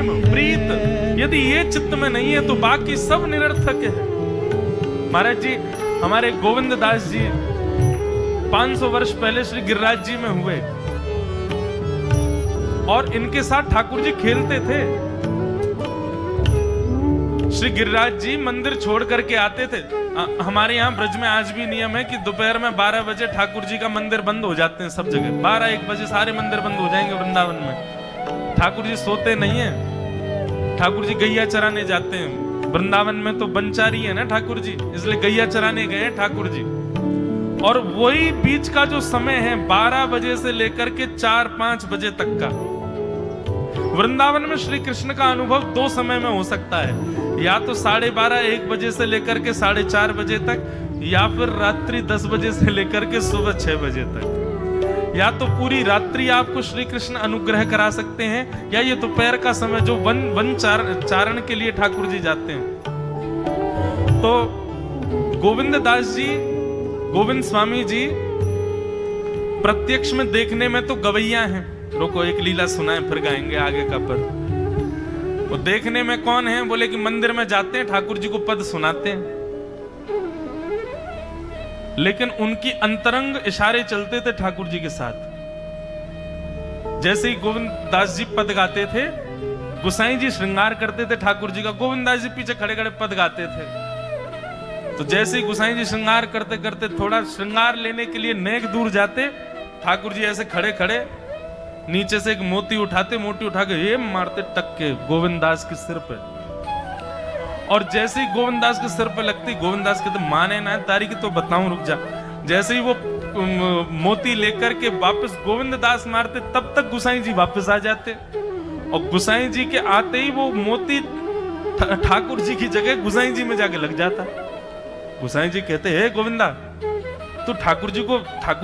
प्रेम प्रीत यदि ये चित्त में नहीं है तो बाकी सब निरर्थक है। महाराज जी, हमारे गोविंद दास जी 500 वर्ष पहले श्री गिरिराज जी में हुए और इनके साथ ठाकुर जी खेलते थे। श्री गिरिराज जी मंदिर छोड़ करके आते थे। हमारे यहाँ ब्रज में आज भी नियम है कि दोपहर में 12 बजे ठाकुर जी का मंदिर बंद हो जाते हैं सब जगह। 12-1 बजे सारे मंदिर बंद हो जाएंगे वृंदावन में। ठाकुर जी सोते नहीं है, ठाकुर जी गैया चराने जाते हैं। वृंदावन में तो बनचारी है ना ठाकुर जी, इसलिए गैया चराने गए ठाकुर जी। और वही बीच का जो समय है 12 बजे से लेकर के 4-5 बजे तक का, वृंदावन में श्री कृष्ण का अनुभव 2 समय में हो सकता है, या तो 12:30-1 बजे से लेकर के 4:30 बजे तक, या फिर रात्रि 10 बजे से लेकर के सुबह 6 बजे तक। या तो पूरी रात्रि आपको श्री कृष्ण अनुग्रह करा सकते हैं, या ये दोपहर का समय जो वन चारण के लिए ठाकुर जी जाते हैं। तो गोविंद दास जी, गोविंद स्वामी जी प्रत्यक्ष में देखने में तो गवैया हैं। रुको एक लीला सुनाए फिर गाएंगे आगे का पद। वो देखने में कौन है? बोले कि मंदिर में जाते हैं ठाकुर जी को पद सुनाते हैं, लेकिन उनकी अंतरंग इशारे चलते थे ठाकुर जी के साथ। जैसे ही गोविंद दास जी पद गाते थे, गोसाई जी श्रृंगार करते थे ठाकुर जी का, गोविंद दास जी पीछे खड़े खड़े पद गाते थे। तो जैसे ही गोसाई जी श्रृंगार करते करते थोड़ा श्रृंगार लेने के लिए नेक दूर जाते, ठाकुर जी ऐसे खड़े खड़े नीचे से एक मोती उठाते, मोती उठा के ये मारते टक के गोविंद दास के सिर पे। और जैसे ही गोविंद दास के सिर पे लगती, गोविंद दास कहते माने ना तारी की तो बताऊं, रुक जा। जैसे ही वो मोती लेकर के वापस गोविंद दास मारते, तब तक गोसाई जी वापस आ जाते। और गोसाई जी के आते ही वो मोती ठाकुर जी की जगह गोसाई जी में जाके लग जाता। गोसाई जी कहते हे गोविंदा, तू ठाकुर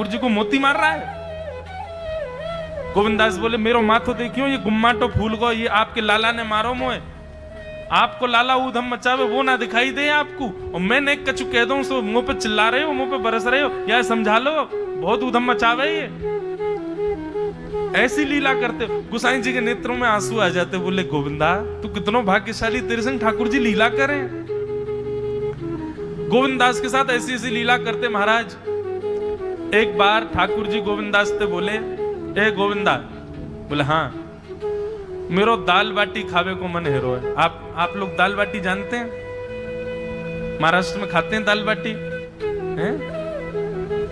जी को मोती मार रहा है? गोविंदास बोले मेरो माथो देखियो, ये गुम्माटो फूल गो, ये आपके लाला ने मारो मोए। आपको लाला ऊधम मचावे वो ना दिखाई दे आपको, और मैं नेक कछु कह दूं सो मुंह पे चिल्ला रहे हो, मुंह पे बरस रहे हो, या समझा लो बहुत ऊधम मचावे ये। ऐसी लीला करते। गोसाई जी के नेत्रों में आंसू आ जाते। बोले गोविंदा तू कितनो भाग्यशाली, तेरे संग ठाकुर जी लीला करें। गोविंदास के साथ ऐसी ऐसी लीला करते महाराज। एक बार ठाकुर जी गोविंदास से बोले ए गोविंदा, बोले हाँ मेरो दाल बाटी खावे को मन हेरो है। आप लोग दाल बाटी जानते हैं? महाराष्ट्र में खाते हैं दाल बाटी हैं?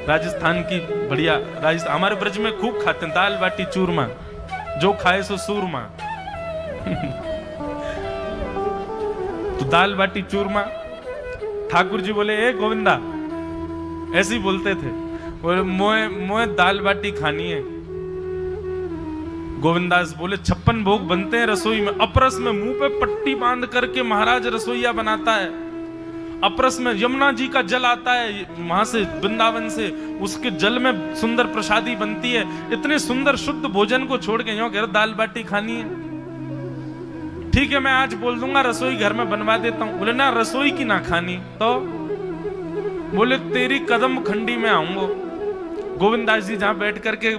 राजस्थान की बढ़िया, राजस्थान हमारे ब्रज में खूब खाते हैं दाल बाटी चूरमा, जो खाए सो सूरमा। तो दाल बाटी चूरमा ठाकुर जी बोले ए गोविंदा, ऐसे ही बोलते थे, बोले मोए दाल बाटी खानी है। गोविंदास बोले 56 भोग बनते हैं रसोई में। अपरस में मुंह पे पट्टी बांध करके महाराज रसोईया बनाता है। अपरस में यमुना जी का जल आता है वहां से, वृंदावन से, उसके जल में सुंदर प्रसादी बनती है। इतने सुंदर शुद्ध भोजन को छोड़ के यूं कह रहे दाल बाटी खानी है। ठीक है मैं आज बोल दूंगा रसोई घर में बनवा देता हूं। बोले ना रसोई की ना खानी तो? बोले तेरी कदम खंडी में आऊंगा। गोविंदास जी जहां बैठ करके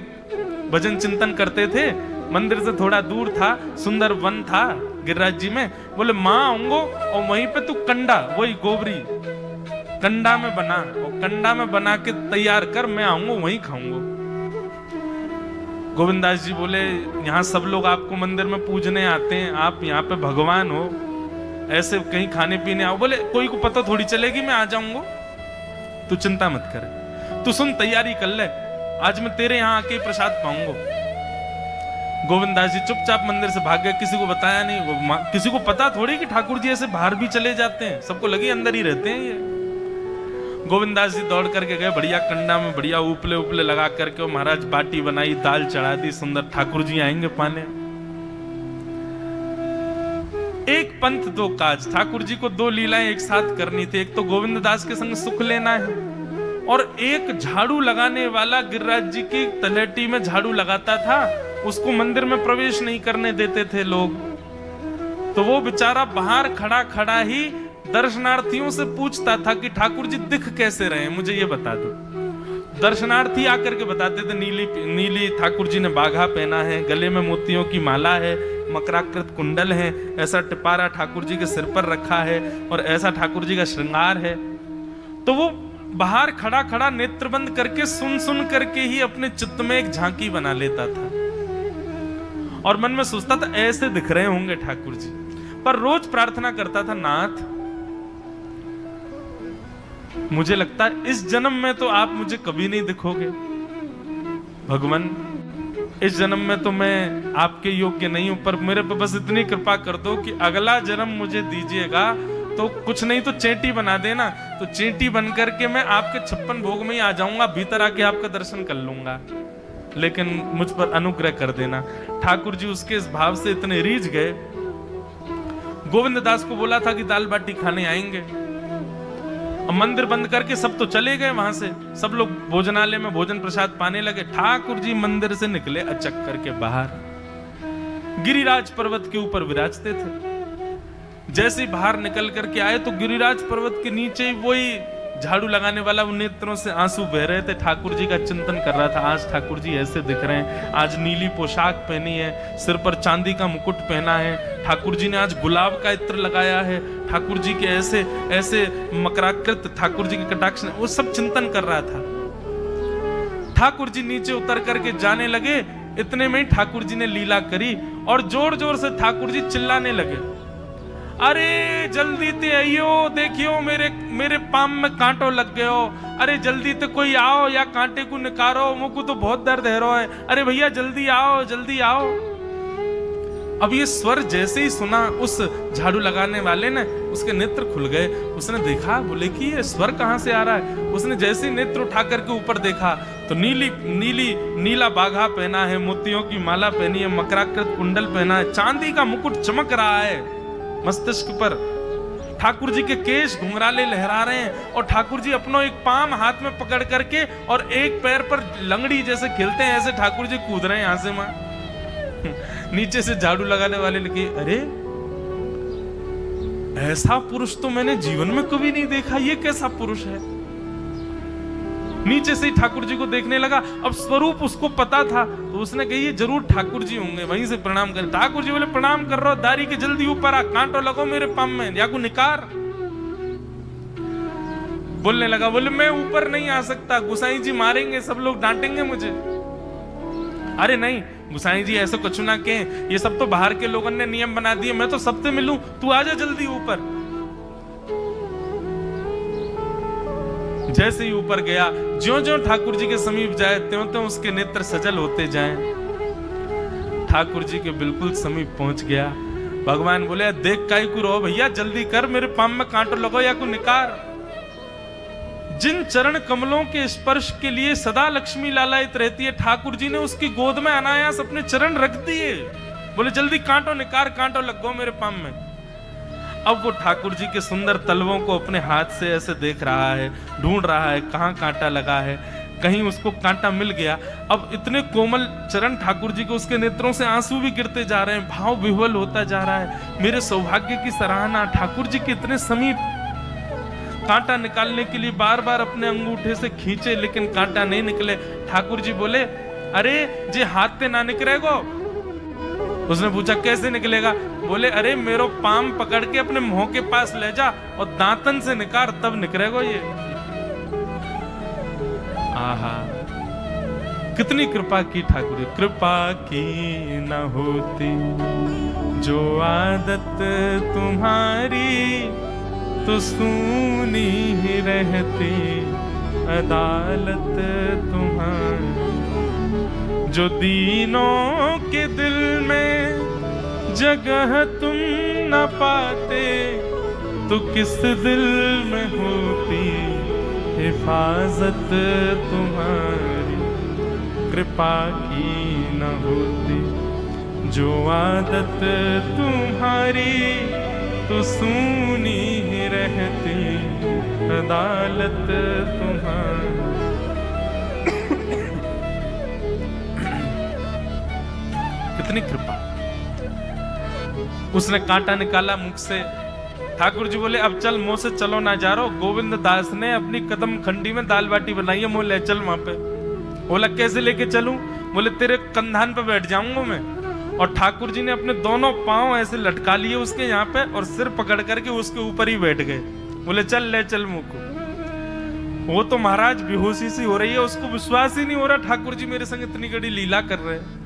भजन चिंतन करते थे, मंदिर से थोड़ा दूर था, सुंदर वन था गिरिराज जी में। बोले मां आऊंगो और वहीं पे तू कंडा, वही गोबरी कंडा में बना, और कंडा में बना के तैयार कर, मैं आऊंगा वहीं खाऊंगा। गोविंदास जी बोले यहाँ सब लोग आपको मंदिर में पूजने आते हैं, आप यहाँ पे भगवान हो, ऐसे कहीं खाने पीने आओ। बोले कोई को पता थोड़ी चलेगी, मैं आ जाऊंगा, तू चिंता मत कर, तू सुन तैयारी कर ले, आज मैं तेरे यहाँ आके प्रसाद पाऊंगा। गोविंदास जी चुपचाप मंदिर से भाग गए, किसी को बताया नहीं। किसी को पता थोड़ी कि ठाकुर जी ऐसे बाहर भी चले जाते हैं, सबको लगी अंदर ही रहते हैं ये। गोविंदास जी दौड़ करके गए, बढ़िया कंडा में बढ़िया उपले उपले लगा करके महाराज बाटी बनाई, दाल चढ़ा दी, सुंदर ठाकुर जी आएंगे पाने। एक पंथ दो काज, ठाकुर जी को 2 लीलाएं एक साथ करनी थी। एक तो गोविंद दास के संग सुख लेना है, और एक झाड़ू लगाने वाला गिरिराज जी की तलहटी में झाड़ू लगाता था, उसको मंदिर में प्रवेश नहीं करने देते थे लोग। तो वो बेचारा बाहर खड़ा खड़ा ही दर्शनार्थियों से पूछता था कि ठाकुर जी दिख कैसे रहे, मुझे ये बता दो। दर्शनार्थी आकर के बताते थे नीली ठाकुर जी ने बाघा पहना है, गले में मोतियों की माला है, मकराकृत कुंडल है, ऐसा टिपारा ठाकुर जी के सिर पर रखा है और ऐसा ठाकुर जी का श्रृंगार है। तो वो बाहर खड़ा खड़ा नेत्र बंद करके सुन सुन करके ही अपने चित्त में एक झांकी बना लेता था और मन में सोचता था ऐसे दिख रहे होंगे ठाकुर जी। पर रोज प्रार्थना करता था, नाथ मुझे लगता है इस जन्म में तो आप मुझे कभी नहीं दिखोगे, भगवान इस जन्म में तो मैं आपके योग्य नहीं हूं, पर मेरे पे बस इतनी कृपा कर दो कि अगला जन्म मुझे दीजिएगा तो कुछ नहीं तो चेंटी बना देना, तो चेंटी बन करके मैं आपके 56 भोग में ही आ जाऊंगा, भीतर आके आपका दर्शन कर लूंगा, लेकिन मुझ पर अनुग्रह कर देना। ठाकुर जी उसके इस भाव से इतने रीझ गए। गोविंद दास को बोला था कि दाल बाटी खाने आएंगे, मंदिर बंद करके सब तो चले गए वहां से, सब लोग भोजनालय में भोजन प्रसाद पाने लगे। ठाकुर जी मंदिर से निकले अचक करके बाहर, गिरिराज पर्वत के ऊपर विराजते थे। जैसे ही बाहर निकल करके आए तो गिरिराज पर्वत के नीचे ही वही झाड़ू लगाने वाला उन नेत्रों से आंसू बह रहे थे। ठाकुर जी का चिंतन कर रहा था, आज ठाकुर जी ऐसे दिख रहे हैं, आज नीली पोशाक पहनी है, सिर पर चांदी का मुकुट पहना है, ठाकुर जी ने आज गुलाब का इत्र लगाया है, ठाकुर जी के ऐसे ऐसे मकराकृत ठाकुर जी के कटाक्ष, वो सब चिंतन कर रहा था। ठाकुर जी नीचे उतर करके जाने लगे, इतने में ही ठाकुर जी ने लीला करी और जोर जोर से ठाकुर जी चिल्लाने लगे, अरे जल्दी ते आइयो, देखियो मेरे पाम में कांटो लग गयो, अरे जल्दी ते कोई आओ या कांटे को निकारो, मुझको तो बहुत दर्द है रो है, अरे भैया जल्दी आओ जल्दी आओ। अब ये स्वर जैसे ही सुना उस झाड़ू लगाने वाले ने, उसके नेत्र खुल गए। उसने देखा, बोले कि ये स्वर कहां से आ रहा है। उसने जैसे ही नेत्र उठा करके ऊपर देखा तो नीला बाघा पहना है, मोतियों की माला पहनी है, मकराकृत कुंडल पहना है, चांदी का मुकुट चमक रहा है मस्तिष्क पर, ठाकुर जी के केश घुंघराले लहरा रहे हैं और ठाकुर जी अपनो एक पाम हाथ में पकड़ करके और एक पैर पर लंगड़ी जैसे खेलते हैं ऐसे ठाकुर जी कूद रहे हैं यहां से वहां। नीचे से झाड़ू लगाने वाले लगे, अरे ऐसा पुरुष तो मैंने जीवन में कभी नहीं देखा, ये कैसा पुरुष है। नीचे से ही ठाकुर जी को देखने लगा। अब स्वरूप उसको पता था तो उसने कही ये जरूर ठाकुर जी होंगे, वहीं से प्रणाम कर। ठाकुर जी बोले प्रणाम कर रहा हूं, दारी के जल्दी ऊपर आ, कांटो लगो मेरे पाम में या को निकार। बोलने लगा, बोले मैं ऊपर नहीं आ सकता, गुसाई जी मारेंगे, सब लोग डांटेंगे मुझे। अरे नहीं गुसाई जी ऐसा कुछ ना कहें, ये सब तो बाहर के लोगों ने नियम बना दिए, मैं तो सबसे मिलूं, तू आजा जल्दी ऊपर। जैसे ही ऊपर गया, ज्यों-ज्यों ठाकुर जी के समीप जाए त्यों-त्यों उसके नेत्र सजल होते जाएं। ठाकुर जी के बिल्कुल समीप पहुंच गया। भगवान बोले, देख काई को रो भैया, जल्दी कर, मेरे पाम में कांटो लगो या को निकार। जिन चरण कमलों के स्पर्श के लिए सदा लक्ष्मी लालायित रहती है, ठाकुर जी ने उसकी गोद में अनायास अपने चरण रख दिए। बोले जल्दी कांटो निकार, कांटो लगो मेरे पाम में। अब वो ठाकुर जी के सुंदर तलवों को अपने हाथ से ऐसे देख रहा है, ढूंढ रहा है कहां कांटा लगा है, कहीं उसको कांटा मिल गया। अब इतने कोमल चरण ठाकुर जी के, उसके नेत्रों से आंसू भी गिरते जा रहे हैं, भाव विह्वल होता जा रहा है। मेरे सौभाग्य की सराहना, ठाकुर जी के इतने समीप। कांटा निकालने के लिए बार बार अपने अंगूठे से खींचे लेकिन कांटा नहीं निकले। ठाकुर जी बोले, अरे जे हाथ से ना निकलेगो। उसने पूछा कैसे निकलेगा। बोले अरे मेरो पाम पकड़ के अपने मुंह के पास ले जा और दांतन से निकाल, तब निकलेगो ये। आहा, कितनी कृपा की ठाकुर। कृपा की न होती जो आदत तुम्हारी, तो सूनी ही रहती अदालत तुम्हारी। जो दीनों के दिल में जगह तुम न पाते, तो किस दिल में होती हिफाजत तुम्हारी। कृपा की न होती जो आदत तुम्हारी, तो सूनी ही रहती अदालत तुम्हारी। कितनी कृपा। उसने कांटा निकाला मुख से। ठाकुर जी बोले अब चल, मुंह से चलो ना जा रहा। गोविंद दास ने अपनी कदम खंडी में दाल बाटी बनाई है, मुंह ले चल वहां पे। बोला कैसे लेके चलूं। बोले तेरे कंधान पे बैठ जाऊंगा मैं और ठाकुर जी ने अपने दोनों पांव ऐसे लटका लिए उसके यहाँ पे और सिर पकड़ करके उसके ऊपर ही बैठ गए। बोले चल ले चल मुझको। वो तो महाराज बेहोशी सी हो रही है, उसको विश्वास ही नहीं हो रहा ठाकुर जी मेरे संग इतनी बड़ी लीला कर रहे हैं।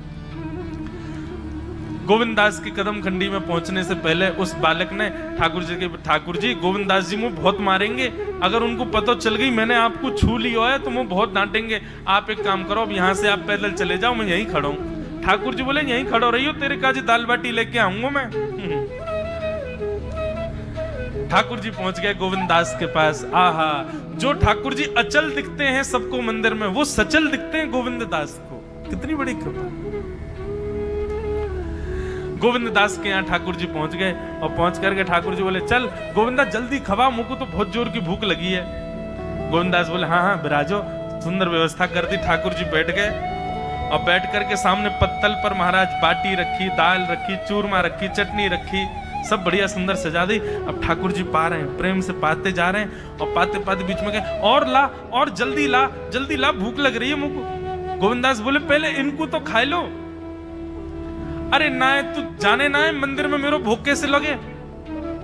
गोविंद दास की कदम खंडी में पहुंचने से पहले उस बालक ने ठाकुर जी गोविंद दास जी मुझे बहुत मारेंगे, अगर उनको पता चल गई मैंने आपको छू लिया है तो मुझे बहुत डांटेंगे, आप एक काम करो अब यहाँ से आप पैदल चले जाओ, मैं यहीं खड़ा हूं। ठाकुर जी बोले यहीं खड़ो रही हो, तेरे काजी दाल बाटी लेके आऊंगा मैं। ठाकुर जी पहुंच गए गोविंद दास के पास। आहा, जो ठाकुर जी अचल दिखते हैं सबको मंदिर में, वो सचल दिखते हैं गोविंद दास को। कितनी बड़ी कृपा। गोविंद दास के यहाँ ठाकुर जी पहुंच गए और पहुंच करके ठाकुर जी बोले चल गोविंदा जल्दी खवा, मुझको तो बहुत जोर की भूख लगी है। गोविंद दास बोले हाँ हाँ बिराजो। सुंदर व्यवस्था कर दी। ठाकुर जी बैठ गए और बैठ करके सामने पत्तल पर महाराज बाटी रखी, दाल रखी, चूरमा रखी, चटनी रखी, सब बढ़िया सुंदर सजा दी। अब ठाकुर जी पा रहे हैं, प्रेम से पाते जा रहे हैं और पाते पाते बीच में गए और ला और जल्दी ला भूख लग रही है मुझको। गोविंद दास बोले पहले इनको तो खा लो। अरे ना तू जाने ना है मंदिर में मेरो भूख कैसे लगे,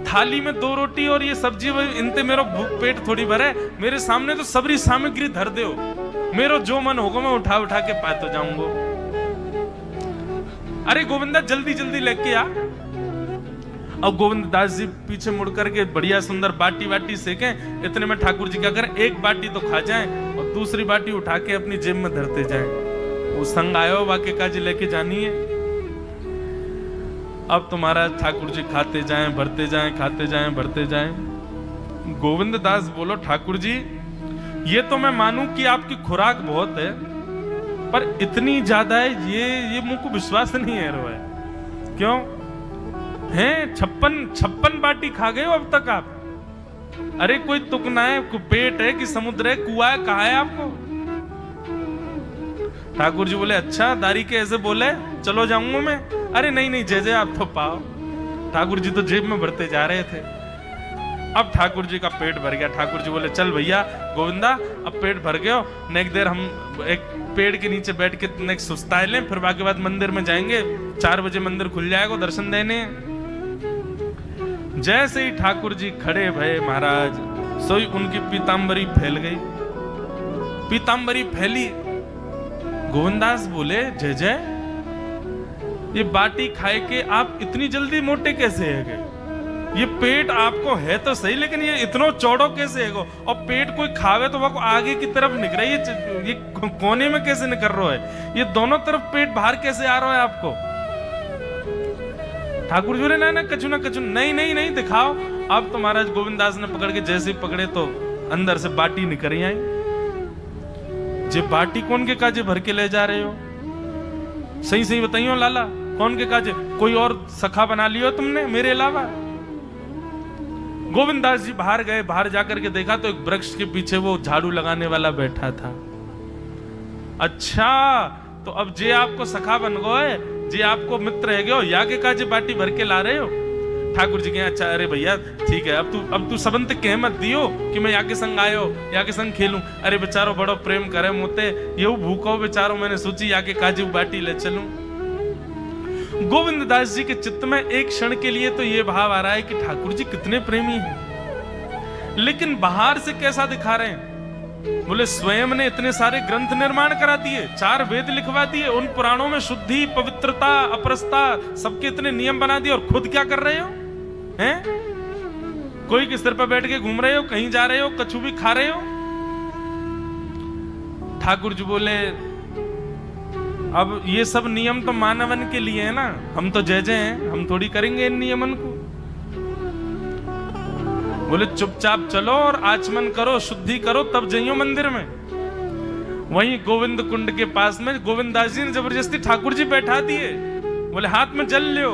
थाली में 2 रोटी और ये सब्जी, इनते मेरो पेट थोड़ी भरे, मेरे सामने तो सबरी सामग्री धर दो, मेरो जो मन होगा मैं उठा उठा के पाते जाऊंगा। अरे गोविंदा जल्दी जल्दी लेके आ। अब गोविंद दास जी पीछे मुड़ करके बढ़िया सुंदर बाटी वाटी सेके। इतने में ठाकुर जी क्या करें, एक बाटी तो खा जाएं और दूसरी बाटी उठा के अपनी जेब में धरते जाएं। वो संग आयो वाके काजी लेके जानी है। अब तुम्हारा ठाकुर जी खाते जाएं भरते जाएं, खाते जाएं भरते जाएं। गोविंद दास बोलो ठाकुर जी ये तो मैं मानूं कि आपकी खुराक बहुत है, पर इतनी ज्यादा है ये मुझको विश्वास नहीं है रो है। क्यों हैं 56 बाटी खा गए हो अब तक आप? अरे कोई तुकना है, पेट है कि समुद्र है, कुआ है, कहा है आपको? ठाकुर जी बोले अच्छा दारी के ऐसे बोले, चलो जाऊंगा मैं। अरे नहीं जय आप तो पाओ। ठाकुर जी तो जेब में भरते जा रहे थे। अब ठाकुर जी का पेट भर गया। ठाकुर जी बोले चल भैया गोविंदा अब पेट भर गयो, नेक देर हम एक पेड़ के नीचे बैठ के नेक सुस्ताए लें, फिर बाकी बाद मंदिर में जाएंगे, 4 बजे मंदिर खुल जाएगा दर्शन देने। जैसे ही ठाकुर जी खड़े भये महाराज, सोई उनकी पीतांबरी फैल गई। पीतांबरी फैली। गोविंदास बोले जय ये बाटी खाए के आप इतनी जल्दी मोटे कैसे है गए? ये पेट आपको है तो सही, लेकिन ये इतना चौड़ो कैसे है? और पेट कोई खावे तो वो आगे की तरफ निकल रही है, ये कोने में कैसे निकल रहा है? ये दोनों तरफ पेट बाहर कैसे आ रहा है आपको? ठाकुर जी बोले ना कछु नहीं दिखाओ। अब तो महाराज गोविंदास ने पकड़ के जैसे पकड़े तो अंदर से बाटी निकल आई। जे बाटी कौन के काजे भर के ले जा रहे हो? सही बताइयो लाला, कौन के काजे? कोई और सखा बना लियो तुमने मेरे अलावा? गोविंदास जी बाहर गए, बाहर जाकर के देखा तो एक वृक्ष के पीछे वो झाड़ू लगाने वाला बैठा था। अच्छा तो अब जे आपको सखा बन गए, जे आपको मित्र है गयो, या के काजे बाटी भर के ला रहे हो? ठाकुर जी के अच्छा अरे भैया ठीक है, अब तू सबंत कह मत दियो कि मैं या के संग आयो, या के संग खेलूं। अरे बेचारो बड़ो प्रेम करे मोते, ये भूखो बेचारो, मैंने सोची या के काजे बाटी ले चलूं। गोविंद दास जी के चित्त में एक क्षण के लिए तो ये भाव आ रहा है कि ठाकुर जी कितने प्रेमी हैं, लेकिन बाहर से कैसा दिखा रहे हैं? बोले स्वयं ने इतने सारे ग्रंथ निर्माण करा दिए, 4 वेद लिखवा दिए, उन पुराणों में शुद्धि, पवित्रता, अपरसता सबके इतने नियम बना दिए, और खुद क्या कर रहे हो हैं? कोई के सिर पर बैठ के घूम रहे हो, कहीं जा रहे हो, कछु भी खा रहे हो। ठाकुर जी बोले अब ये सब नियम तो मानवन के लिए है ना, हम तो जय हैं, हम थोड़ी करेंगे इन नियमन को। बोले चुपचाप चलो और आचमन करो, शुद्धि करो, तब जाइयो मंदिर में। वहीं गोविंद कुंड के पास में गोविंद दास जी ने जबरदस्ती ठाकुर जी बैठा दिए। बोले हाथ में जल लो।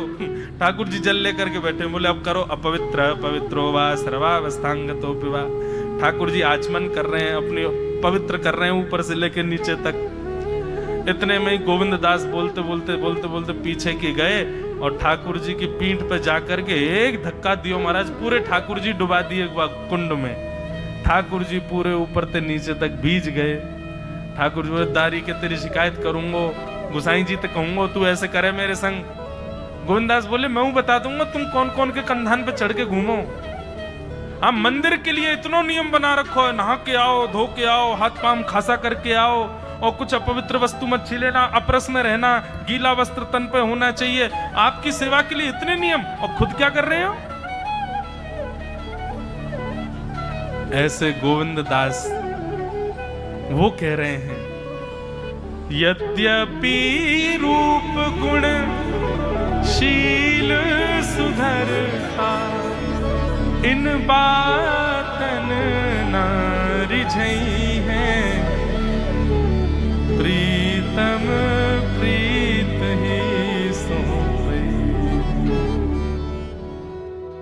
ठाकुर जी जल लेकर के बैठे। बोले अब करो अपवित्र पवित्रो वा सर्वावस्थांगतो पिवा। ठाकुर जी आचमन कर रहे हैं, अपने पवित्र कर रहे हैं ऊपर से लेकर नीचे तक। इतने में ही गोविंद दास बोलते बोलते पीछे के गए और ठाकुर जी की पीठ पर जाकर के एक धक्का दियो महाराज, पूरे ठाकुर जी डुबा दिए कुंड में। ठाकुर जी पूरे ऊपर से नीचे तक भीज गए। ठाकुर जी दारी के तेरी शिकायत करूंगो, गुसाई जी तो कहूंगो तू ऐसे करे मेरे संग। गोविंदास बोले मैं बता दूंगा तुम कौन कौन के कंधान पे चढ़ के घूमो। आप मंदिर के लिए इतना नियम बना रखो है, नहा के आओ, धो के आओ, हाथ पांव खासा करके आओ, और कुछ अपवित्र वस्तु मत छीलेना, अपरस में रहना, गीला वस्त्र तन पे होना चाहिए। आपकी सेवा के लिए इतने नियम, और खुद क्या कर रहे हो? ऐसे गोविंद दास वो कह रहे हैं, यद्यपि रूप गुण शील सुधरता, इन बातन न रिझई है,